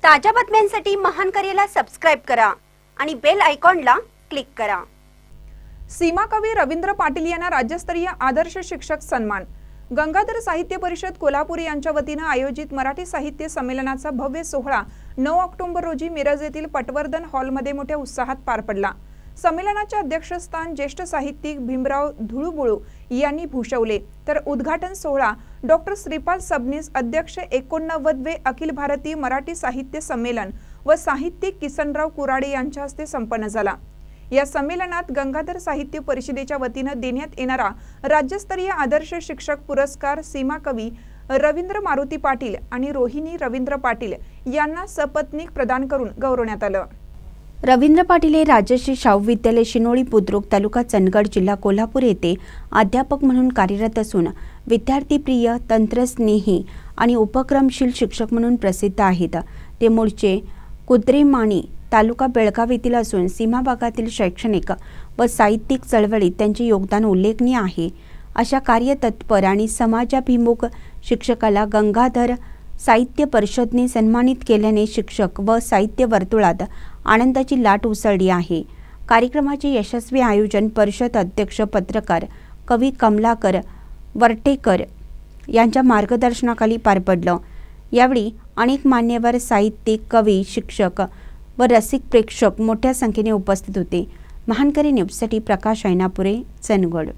ताज्या बातम्यांसाठी महान करेला सबस्क्राइब करा आणि बेल आयकॉनला क्लिक करा। सीमा कवी रवींद्र पाटील यांना राज्यस्तरीय आदर्श शिक्षक सन्मान। गंगाधर साहित्य परिषद कोल्हापूर यांच्या वतीने आयोजित मराठी साहित्य संमेलनाचा भव्य सोहळा 9 ऑक्टोबर रोजी मिरज येथील पटवर्धन हॉलमध्ये मोठ्या उत्साहात पार पडला। संमेलनाचे अध्यक्षस्थान ज्येष्ठ साहित्यिक भीमराव धुळुबुळू यांनी भूषवले, तर उद्घाटन सोहळा डॉक्टर श्रीपाल सबनीस अध्यक्ष 89वे अखिल भारतीय मराठी साहित्य संमेलन व साहित्यिक किसनराव कुराडे यांच्या हस्ते संपन्न झाला। या संमेलनात गंगाधर साहित्य परिषदेच्या वतीने देण्यात येणारा राज्यस्तरीय आदर्श शिक्षक पुरस्कार सीमा कवी रवींद्र मारुती पाटील आणि रोहिणी रवींद्र पाटील यांना सपत्नीक प्रदान करून गौरवण्यात आलं। रवींद्र पाटील हे राजश्री शाहू विद्यालय शिनोळी बुद्रुक तालुका चंदगड जिल्हा कोल्हापूर येथे अध्यापक म्हणून कार्यरत असून विद्यार्थीप्रिय, तंत्रस्नेही आणि उपक्रमशील शिक्षक म्हणून प्रसिद्ध आहेत। ते मूळचे कुद्रेमाणी तालुका बेळगाव येथील असून सीमा भागातील शैक्षणिक व साहित्यिक चळवळीत त्यांचे योगदान उल्लेखनीय आहे। अशा कार्यतत्पर आणि समाजाभिमुख शिक्षकाला गंगाधर साहित्य परिषदेने सन्मानित केल्याने शिक्षक व साहित्य वर्तुळात आनंदाची लाट उसळली आहे। कार्यक्रमाचे यशस्वी आयोजन परिषद अध्यक्ष पत्रकार कवी कमलाकर वर्टेकर यांच्या मार्गदर्शनाखाली पार पडलं। यावेळी अनेक मान्यवर साहित्यिक, कवी, शिक्षक व रसिक प्रेक्षक मोठ्या संख्येने उपस्थित होते। महानकरी न्यूजसाठी प्रकाश ऐनापुरे, चंदगड।